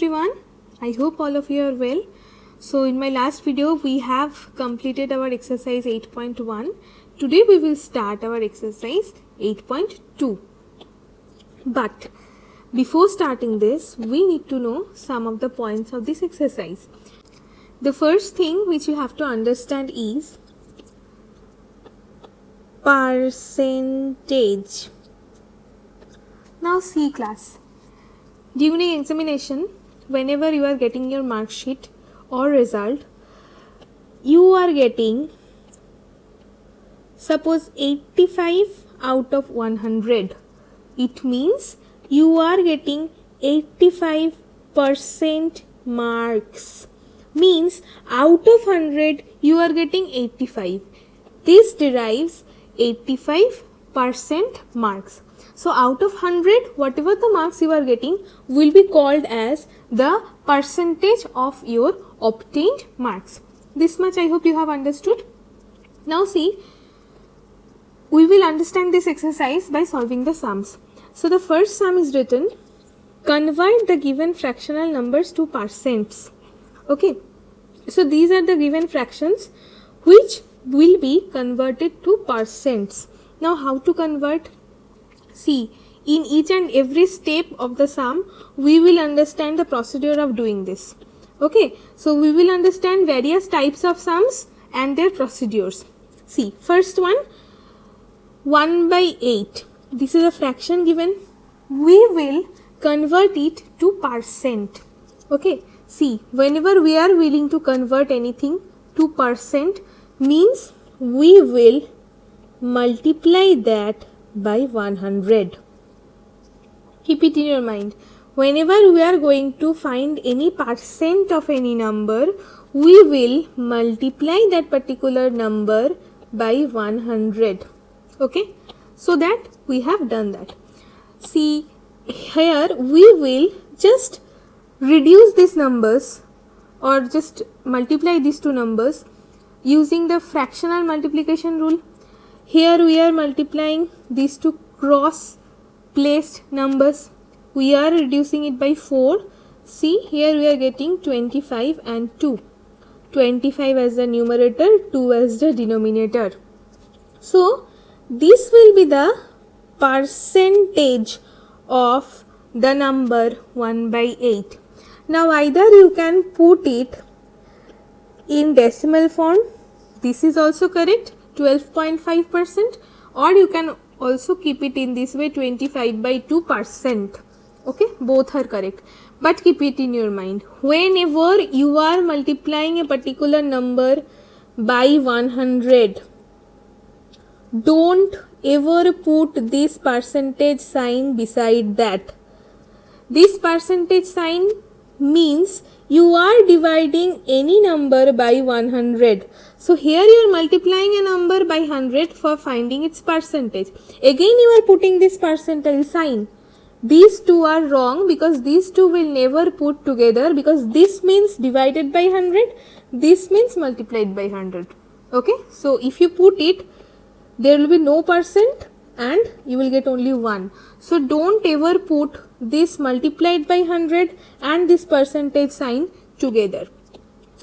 everyone, I hope all of you are well. So in my last video we have completed our exercise 8.1. Today we will start our exercise 8.2. But before starting this, we need to know some of the points of this exercise. The first thing which you have to understand is percentage. Now see class, during examination, whenever you are getting your mark sheet or result, you are getting suppose 85 out of 100. It means you are getting 85% marks. Means out of 100 you are getting 85. This derives 85% marks. So out of 100, whatever the marks you are getting will be called as the percentage of your obtained marks. This much I hope you have understood. Now see, we will understand this exercise by solving the sums. So the first sum is written, convert the given fractional numbers to percents. Okay, so these are the given fractions which will be converted to percents. Now how to convert? See, in each and every step of the sum, we will understand the procedure of doing this. Okay, so we will understand various types of sums and their procedures. See, first one, 1 by 8. This is a fraction given. We will convert it to percent. Okay, see, whenever we are willing to convert anything to percent, means we will multiply that by 100. Keep it in your mind. Whenever we are going to find any percent of any number, we will multiply that particular number by 100. Okay, so that we have done that. See, here we will just reduce these numbers or just multiply these two numbers using the fractional multiplication rule. Here we are multiplying these two cross placed numbers. We are reducing it by 4. See, here we are getting 25 and 2. 25 as the numerator, 2 as the denominator. So, this will be the percentage of the number 1 by 8. Now, either you can put it in decimal form. This is also correct, 12.5%, or you can also keep it in this way, 25 by 2%. Okay, both are correct, but keep it in your mind. Whenever you are multiplying a particular number by 100, don't ever put this percentage sign beside that. This percentage sign means you are dividing any number by 100. So here you are multiplying a number by 100 for finding its percentage. Again you are putting this percentile sign. These two are wrong because these two will never put together, because this means divided by 100, this means multiplied by 100. Okay, so if you put it, there will be no percent and you will get only 1. So don't ever put this multiplied by 100 and this percentage sign together.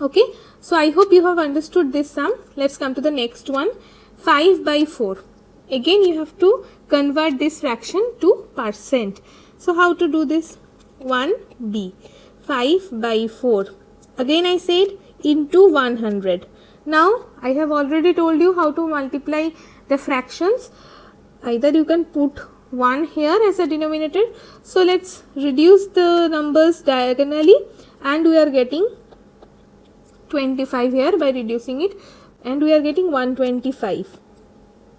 Okay, so I hope you have understood this sum. Let's come to the next one, 5 by 4. Again you have to convert this fraction to percent. So how to do this? 1b, 5 by 4. Again I said into 100. Now I have already told you how to multiply the fractions. Either you can put 1 here as a denominator. So let's reduce the numbers diagonally and we are getting 25 here by reducing it, and we are getting 125.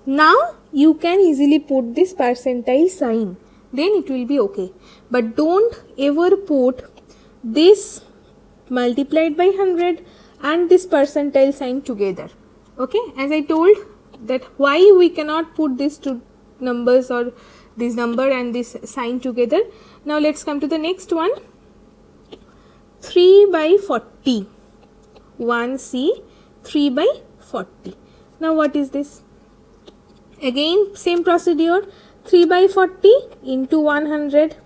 Now you can easily put this percentile sign, then it will be okay. But don't ever put this multiplied by 100 and this percentile sign together. Okay, as I told that why we cannot put these two numbers or this number and this sign together. Now let's come to the next one, 3 by 40. 1c, 3 by 40. Now what is this? Again same procedure, 3 by 40 into 100.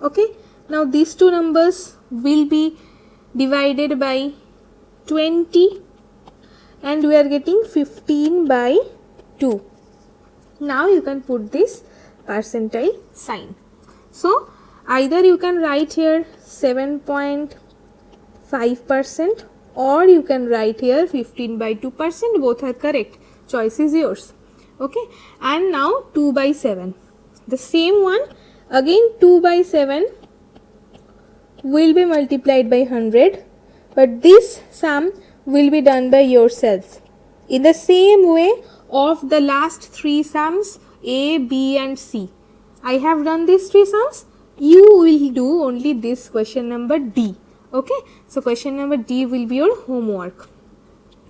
Okay, Now these two numbers will be divided by 20 and we are getting 15 by 2. Now you can put this percentile sign. So either you can write here 7.5% or you can write here 15 by 2%. Both are correct. Choice is yours. Okay. And now 2 by 7. The same one, again 2 by 7 will be multiplied by 100, but this sum will be done by yourselves. In the same way of the last three sums A, B and C. I have done these three sums. You will do only this question number D. Okay. So question number D will be your homework.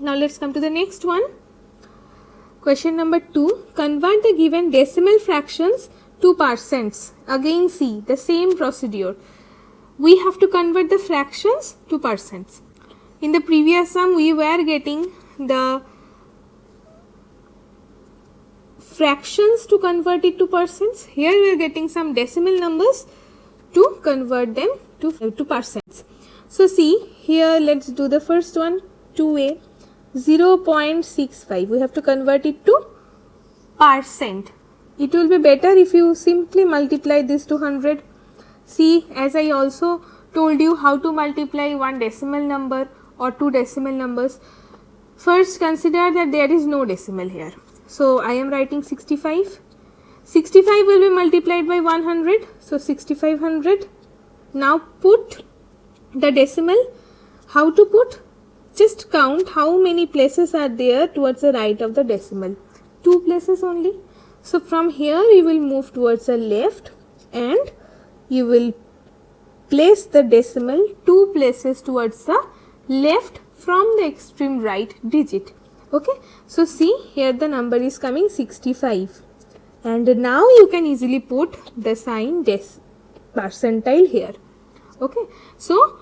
Now let's come to the next one. Question number 2. Convert the given decimal fractions to percents. Again see the same procedure. We have to convert the fractions to percents. In the previous sum we were getting the fractions to convert it to percents. Here we are getting some decimal numbers to convert them to percents. So see here, let's do the first one. 2a, 0.65. We have to convert it to percent. It will be better if you simply multiply this to 100. See, as I also told you how to multiply one decimal number or two decimal numbers. First consider that there is no decimal here. So I am writing 65. 65 will be multiplied by 100. So 6500. Now put the decimal. How to put? Just count how many places are there towards the right of the decimal. 2 places only. So from here you will move towards the left and you will place the decimal 2 places towards the left from the extreme right digit. Okay. So see here the number is coming 65 and now you can easily put the sign percentile here. Okay. So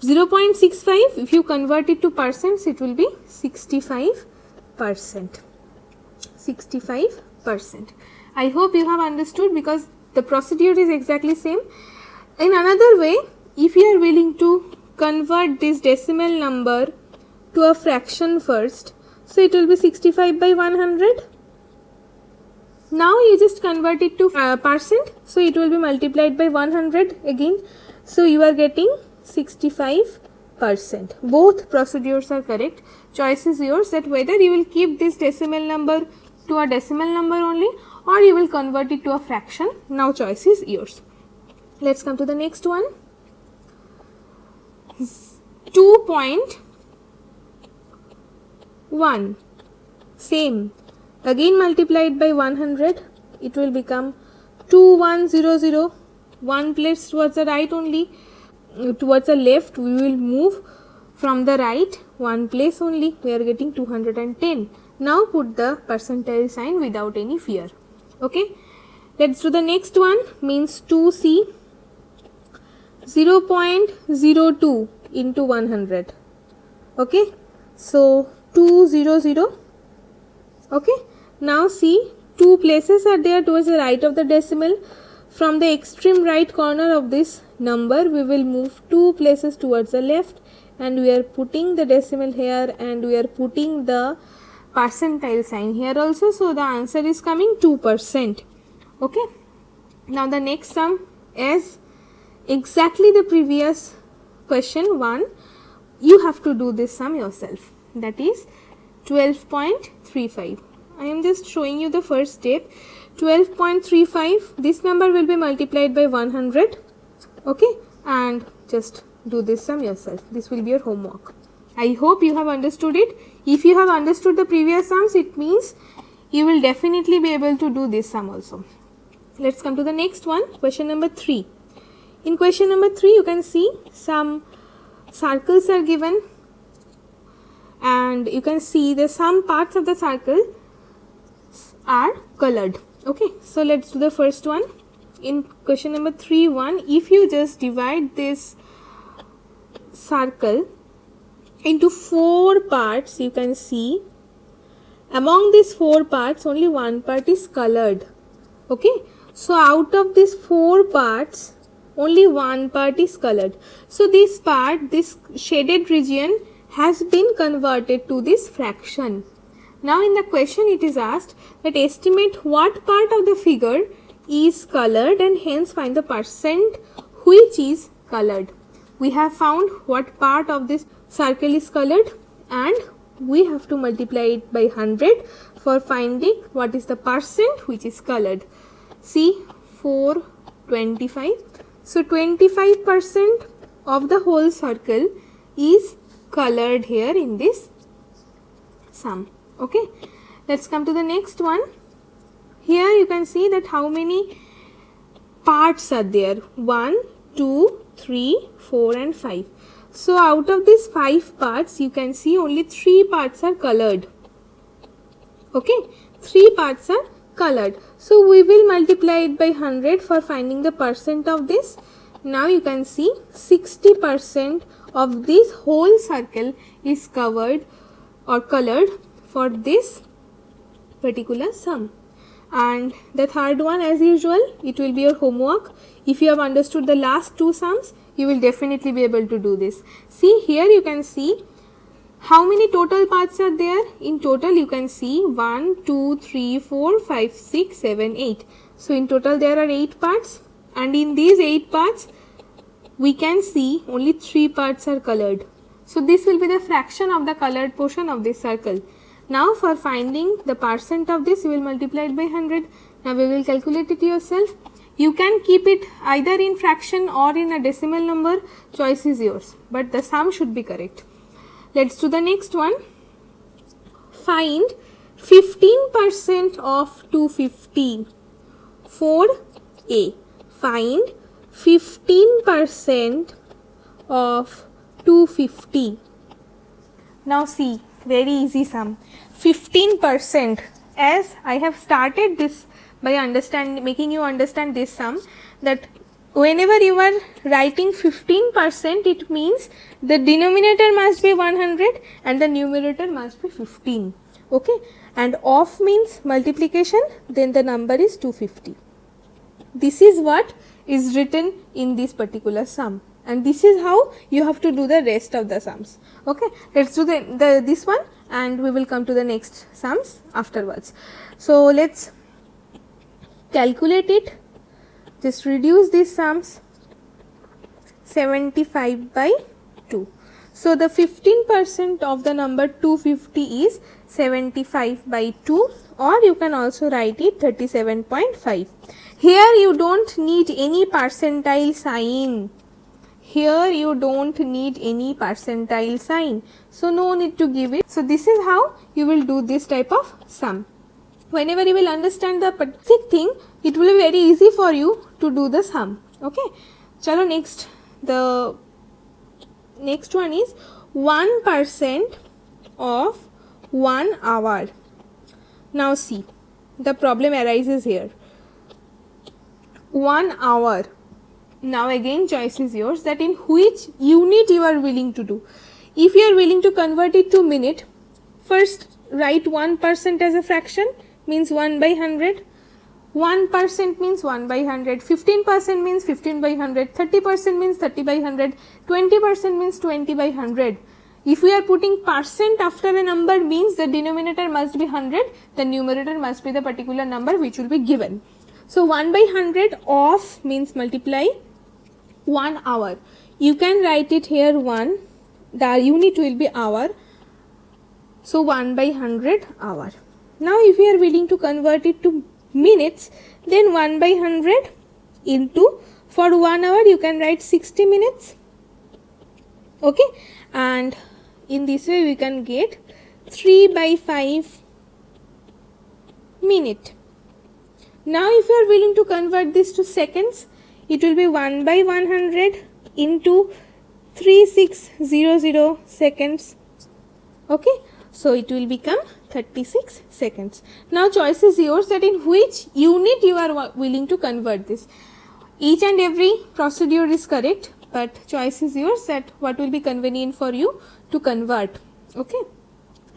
0.65, if you convert it to percents, it will be 65%. 65%. I hope you have understood because the procedure is exactly same. In another way, if you are willing to convert this decimal number to a fraction first, so it will be 65 by 100. Now you just convert it to percent, so it will be multiplied by 100 again. So you are getting 65%. Both procedures are correct. Choice is yours that whether you will keep this decimal number to a decimal number only or you will convert it to a fraction. Now choice is yours. Let's come to the next one. 2.1. Same. Again multiplied by 100. It will become 2100. 1 place towards the right only. Towards the left we will move from the right 1 place only. We are getting 210. Now put the percentile sign without any fear. Okay. Let's do the next one. Means 2c. 0.02 into 100. Okay. So 200. Okay. Now see 2 places are there towards the right of the decimal. From the extreme right corner of this number we will move 2 places towards the left and we are putting the decimal here and we are putting the percentile sign here also. So the answer is coming 2%. Okay. Now the next sum is exactly the previous question 1. You have to do this sum yourself. That is 12.35. I am just showing you the first step. 12.35, this number will be multiplied by 100. Okay, and just do this sum yourself. This will be your homework. I hope you have understood it. If you have understood the previous sums, it means you will definitely be able to do this sum also. Let's come to the next one, question number 3. In question number 3, you can see some circles are given and you can see the some parts of the circle are colored. Okay, so let's do the first one. In question number 3.1, if you just divide this circle into 4 parts, you can see among these 4 parts only one part is colored. Okay, so out of these 4 parts only one part is colored. So this part, this shaded region has been converted to this fraction. Now in the question it is asked that estimate what part of the figure is colored and hence find the percent which is colored. We have found what part of this circle is colored and we have to multiply it by 100 for finding what is the percent which is colored. See 425. So 25% of the whole circle is colored here in this sum. Okay, let's come to the next one. Here you can see that how many parts are there. 1, 2, 3, 4 and 5. So out of these 5 parts you can see only 3 parts are colored. Okay, 3 parts are colored. So we will multiply it by 100 for finding the percent of this. Now you can see 60% of this whole circle is covered or colored for this particular sum. And the third one, as usual, it will be your homework. If you have understood the last 2 sums, you will definitely be able to do this. See here you can see how many total parts are there. In total you can see 1, 2, 3, 4, 5, 6, 7, 8. So in total there are 8 parts, and in these 8 parts we can see only 3 parts are colored. So this will be the fraction of the colored portion of this circle. Now for finding the percent of this, you will multiply it by 100. Now we will calculate it yourself. You can keep it either in fraction or in a decimal number. Choice is yours, but the sum should be correct. Let's do the next one. Find 15% of 250. 4a. Find 15% of 250. Now see, very easy sum. 15%. As I have started this by making you understand this sum, that whenever you are writing 15%, it means the denominator must be 100 and the numerator must be 15. Okay, and of means multiplication, then the number is 250. This is what is written in this particular sum, and this is how you have to do the rest of the sums. Okay, let's do this one and we will come to the next sums afterwards. So let's calculate it. Just reduce these sums. 75 by 2. So the 15% of the number 250 is 75 by 2, or you can also write it 37.5. Here you don't need any percentile sign. Here you don't need any percentile sign. So no need to give it. So this is how you will do this type of sum. Whenever you will understand the basic thing, it will be very easy for you to do the sum. Okay. Chalo next. The next one is 1% of 1 hour. Now see, the problem arises here. 1 hour. Now again choice is yours, that in which unit you are willing to do. If you are willing to convert it to minute, first write 1% as a fraction, means 1 by 100. 1% means 1 by 100, 15% means 15 by 100, 30% means 30 by 100, 20% means 20 by 100. If we are putting percent after a number, means the denominator must be 100, the numerator must be the particular number which will be given. So 1 by 100 of means multiply 1 hour. You can write it here 1, the unit will be hour. So 1 by 100 hour. Now if you are willing to convert it to minutes, then 1 by 100 into, for 1 hour you can write 60 minutes. Okay, and in this way we can get 3 by 5 minute. Now if you are willing to convert this to seconds, it will be 1 by 100 into 3600 seconds. Okay, so it will become 36 seconds. Now choice is yours, that in which unit you are willing to convert this. Each and every procedure is correct, but choice is yours, that what will be convenient for you to convert. Okay,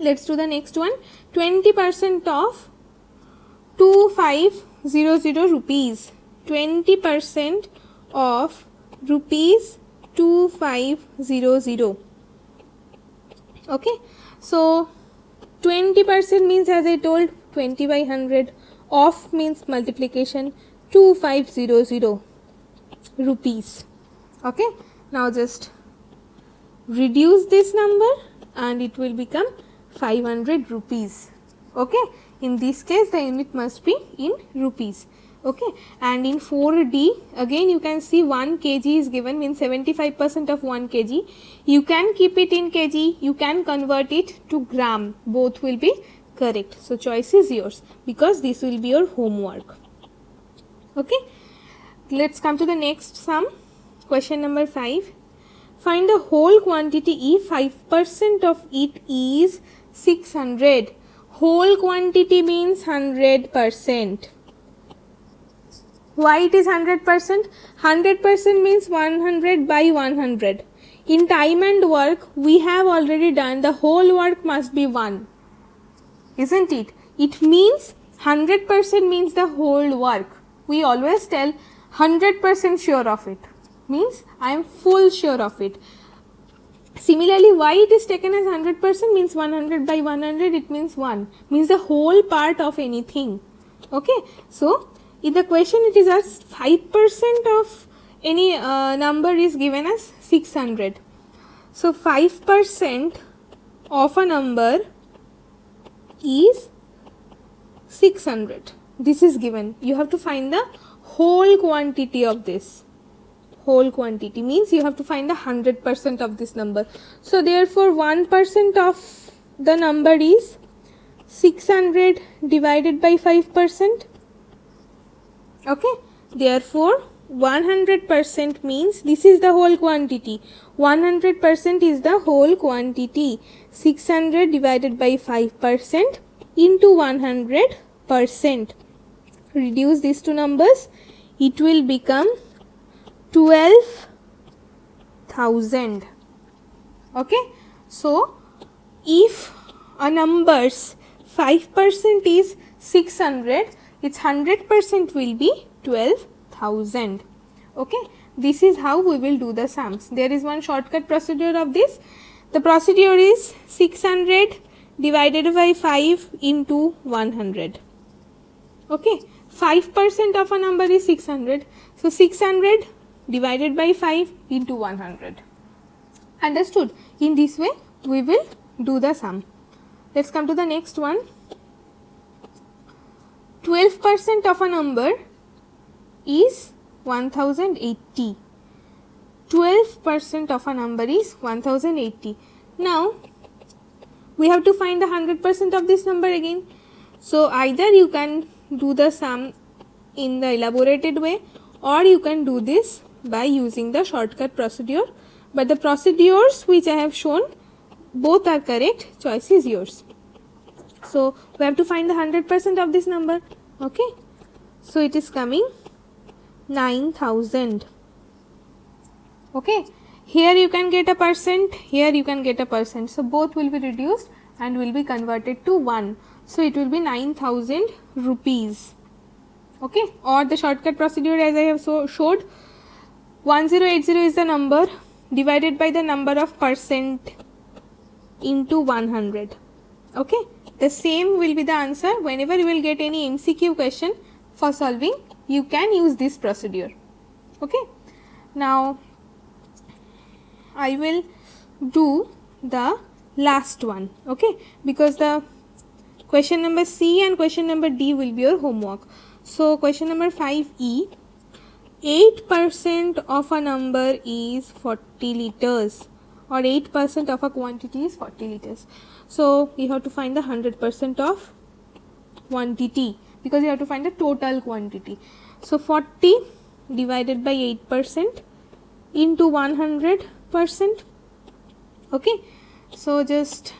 let's do the next one. 20% of 2500 rupees. 20% of rupees 2500. Okay, so 20% means, as I told, 20 by 100. Of means multiplication, 2500 rupees. Okay, now just reduce this number and it will become 500 rupees. Okay, in this case the unit must be in rupees. Okay, and in 4D again you can see 1 kg is given, means 75% of 1 kg. You can keep it in kg, you can convert it to gram, both will be correct. So choice is yours because this will be your homework. Okay, let's come to the next sum. Question number 5. Find the whole quantity if 5% of it is 600. Whole quantity means 100%. Why it is 100%? 100% means 100 by 100. In time and work, we have already done the whole work must be 1. Isn't it? It means 100% means the whole work. We always tell 100% sure of it. Means I am full sure of it. Similarly, why it is taken as 100% means 100 by 100, it means 1. Means the whole part of anything. Okay. So, in the question it is as 5% of any number is given as 600. So 5% of a number is 600. This is given. You have to find the whole quantity of this. Whole quantity means you have to find the 100% of this number. So therefore 1% of the number is 600 divided by 5%. Okay, therefore 100% means this is the whole quantity. 100% is the whole quantity. 600 divided by 5% into 100%. Reduce these two numbers. It will become 12,000. Okay, so if a number's 5% is 600, its 100% will be 12,000. Okay, this is how we will do the sums. There is one shortcut procedure of this. The procedure is 600 divided by 5 into 100. Okay, 5% of a number is 600. So 600 divided by 5 into 100. Understood? In this way we will do the sum. Let's come to the next one. 12% of a number is 1080. 12% of a number is 1080. Now we have to find the 100% of this number again. So either you can do the sum in the elaborated way or you can do this by using the shortcut procedure. But the procedures which I have shown, both are correct. Choice is yours. So we have to find the 100% of this number. Okay, so it is coming 9,000. Okay, here you can get a percent, here you can get a percent. So both will be reduced and will be converted to 1. So it will be 9,000 rupees. Okay, or the shortcut procedure as I have showed, 1080 is the number divided by the number of percent into 100. Okay, the same will be the answer. Whenever you will get any MCQ question for solving, you can use this procedure. Okay, now I will do the last one. Okay, because the question number C and question number D will be your homework. So question number 5E, 8% of a number is 40 liters or 8% of a quantity is 40 liters. So you have to find the 100% of quantity because you have to find the total quantity. So 40 divided by 8% into 100%. Okay, so just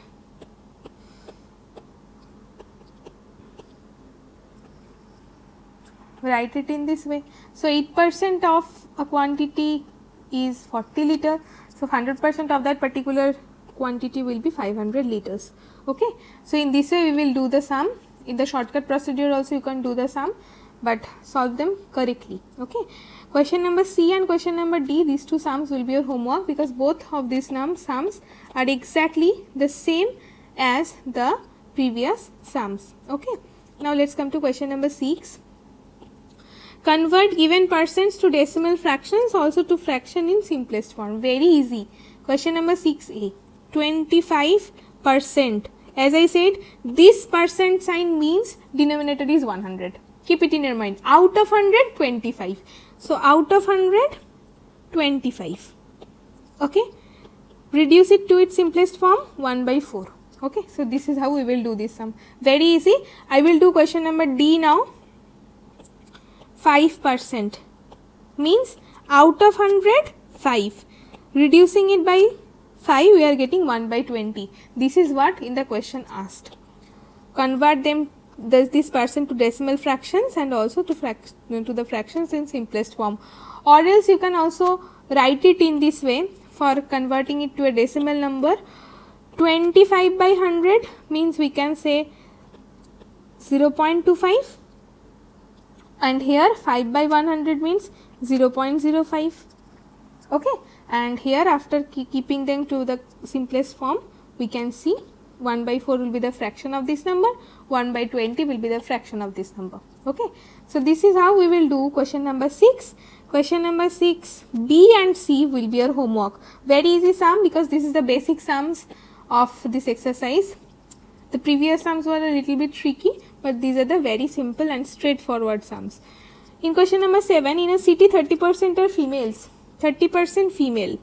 write it in this way. So 8% of a quantity is 40 liter. So 100% of that particular quantity will be 500 liters. Okay, so in this way we will do the sum. In the shortcut procedure also you can do the sum. but solve them correctly. Okay. Question number C and question number D, these two sums will be your homework, because both of these sums are exactly the same as the previous sums. Okay. Now let's come to question number 6. Convert given percents to decimal fractions, also to fraction in simplest form. Very easy. Question number 6a, 25%. As I said, this percent sign means denominator is 100. Keep it in your mind. Out of 100, 25. So out of 100, 25. Okay. Reduce it to its simplest form, 1 by 4. Okay. So this is how we will do this sum. Very easy. I will do question number D now. 5% means out of 100, 5. Reducing it by 5, we are getting 1 by 20. This is what in the question asked. Convert them, this percent, to decimal fractions and also to the fractions in simplest form. Or else you can also write it in this way for converting it to a decimal number. 25 by 100 means we can say 0.25. And here 5 by 100 means 0.05. Okay. And here after keeping them to the simplest form, we can see 1 by 4 will be the fraction of this number, 1 by 20 will be the fraction of this number. Okay. So this is how we will do question number 6. Question number 6, B and C will be your homework. Very easy sum, because this is the basic sums of this exercise. The previous sums were a little bit tricky, but these are the very simple and straightforward sums. In question number 7, in a city 30% are females, 30% female.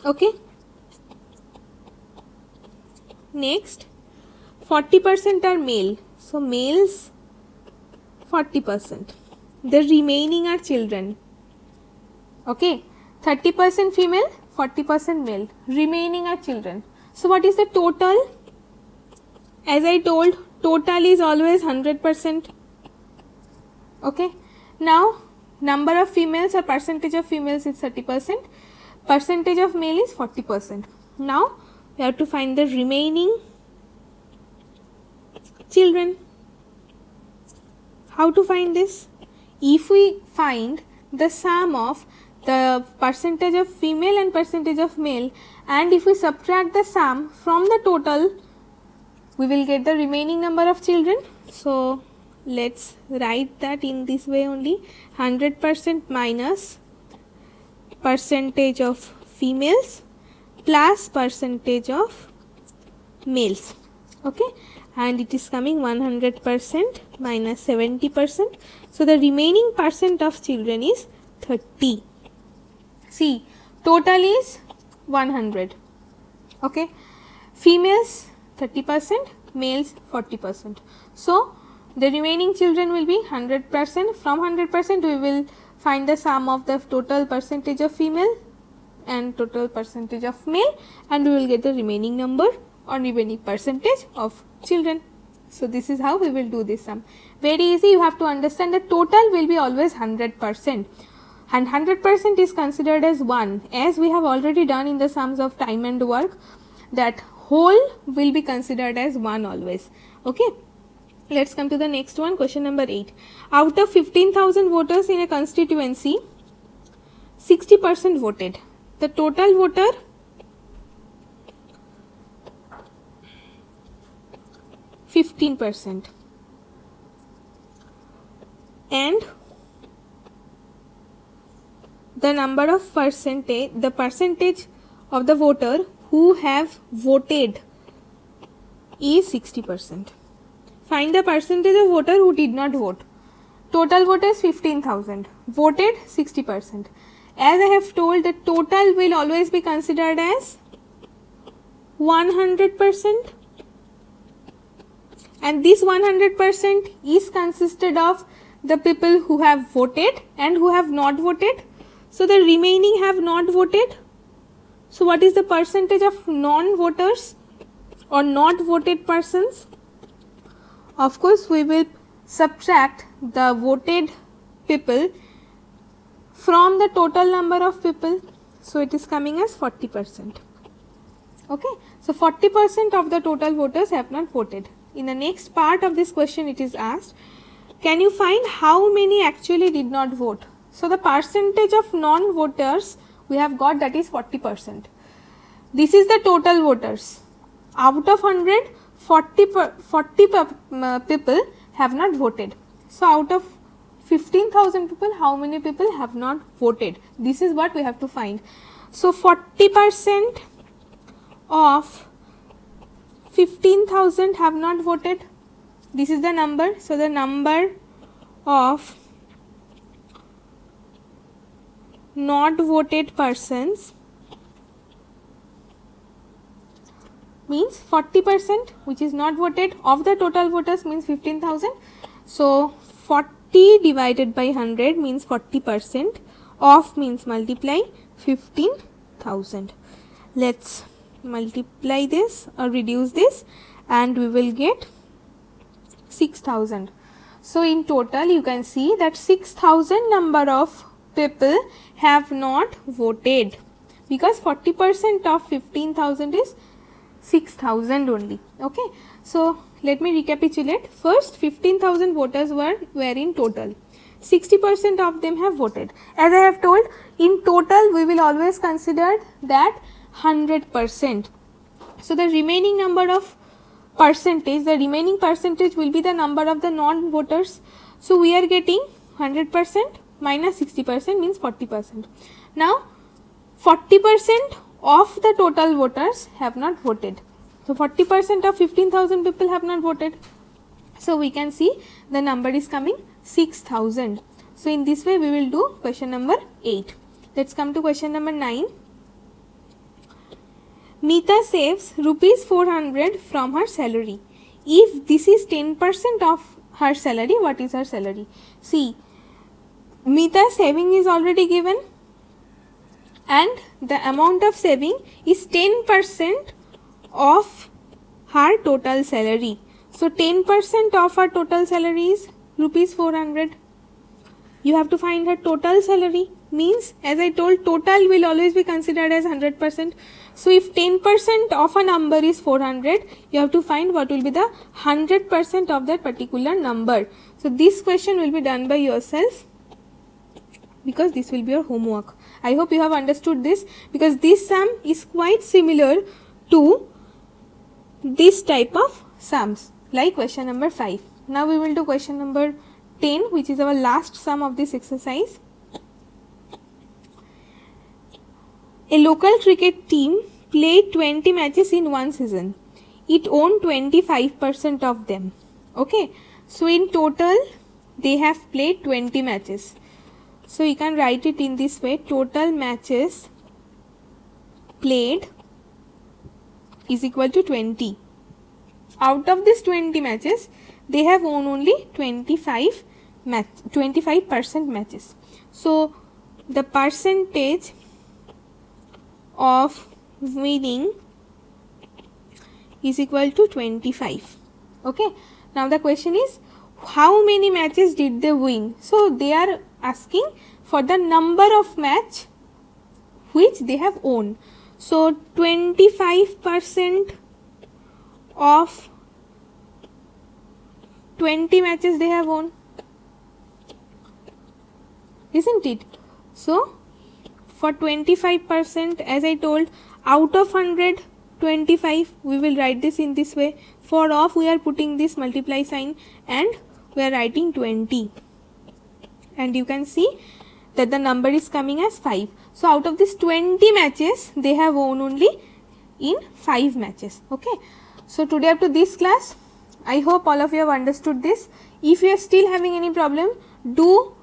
Okay. Next, 40% are male. So males 40%. The remaining are children. Okay. 30% female, 40% male. Remaining are children. So what is the total? As I told, total is always 100%. Okay. Now, number of females or percentage of females is 30%. Percentage of male is 40%. Now, we have to find the remaining children. How to find this? If we find the sum of the percentage of female and percentage of male, and if we subtract the sum from the total, we will get the remaining number of children. So let's write that in this way only. 100% minus percentage of females plus percentage of males. Okay. And it is coming 100% minus 70%. So the remaining percent of children is 30. See, total is 100. Okay. Females 30%, males 40%. So the remaining children will be 100%. From 100% we will find the sum of the total percentage of female and total percentage of male, and we will get the remaining number or remaining percentage of children. So this is how we will do this sum. Very easy. You have to understand that total will be always 100%. And 100% is considered as 1, as we have already done in the sums of time and work, that whole will be considered as 1 always. Okay. Let's come to the next one, question number 8. Out of 15,000 voters in a constituency, 60% voted. The total voter, %, and the number of percentage, the percentage of the voter who have voted is 60%. Find the percentage of voter who did not vote. Total voters 15,000, voted 60%. As I have told, the total will always be considered as 100%, and this 100% is consisted of the people who have voted and who have not voted. So the remaining have not voted. So what is the percentage of non-voters or not voted persons? Of course, we will subtract the voted people from the total number of people. So it is coming as 40%. Okay. So 40% of the total voters have not voted. In the next part of this question, it is asked, can you find how many actually did not vote? So the percentage of non-voters we have got, that is 40%. This is the total voters. Out of 100, 40 people have not voted. So out of 15,000 people, how many people have not voted? This is what we have to find. So 40% of 15,000 have not voted. This is the number. So the number of not voted persons means 40%, which is not voted, of the total voters means 15,000. So 40 divided by 100 means 40%, of means multiply 15,000. Let's multiply this or reduce this and we will get 6,000. So in total you can see that 6,000 number of people have not voted, because 40% of 15,000 is 6,000 only. Okay, so let me recapitulate. First, 15,000 voters were in total. 60% of them have voted. As I have told, in total we will always consider that 100%. So the remaining number of percentage, the remaining percentage will be the number of the non-voters. So we are getting 100% minus 60% means 40%. Now 40% of the total voters have not voted. So 40% of 15,000 people have not voted. So we can see the number is coming 6,000. So in this way we will do question number 8. Let's come to question number 9. Meeta saves rupees 400 from her salary. If this is 10% of her salary, what is her salary? See, Meeta's saving is already given and the amount of saving is 10% of her total salary. So 10% of her total salary is rupees 400. You have to find her total salary, means as I told, total will always be considered as 100%. So if 10% of a number is 400, you have to find what will be the 100% of that particular number. So this question will be done by yourself, because this will be your homework. I hope you have understood this, because this sum is quite similar to this type of sums like question number 5. Now we will do question number 10, which is our last sum of this exercise. A local cricket team played 20 matches in one season. It owned 25% of them. Okay, so in total they have played 20 matches. So you can write it in this way: total matches played is equal to 20. Out of these 20 matches, they have won only 25% matches. So the percentage of winning is equal to 25. Okay. Now the question is, how many matches did they win? So they are asking for the number of match which they have won. So 25% of 20 matches they have won, isn't it? So for 25%, as I told, out of 100, 25, we will write this in this way. For of, we are putting this multiply sign and we are writing 20. And you can see that the number is coming as 5. So out of this 20 matches, they have won only in 5 matches. Okay. So today up to this class, I hope all of you have understood this. If you are still having any problem, do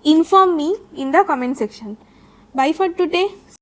inform me in the comment section. Bye for today.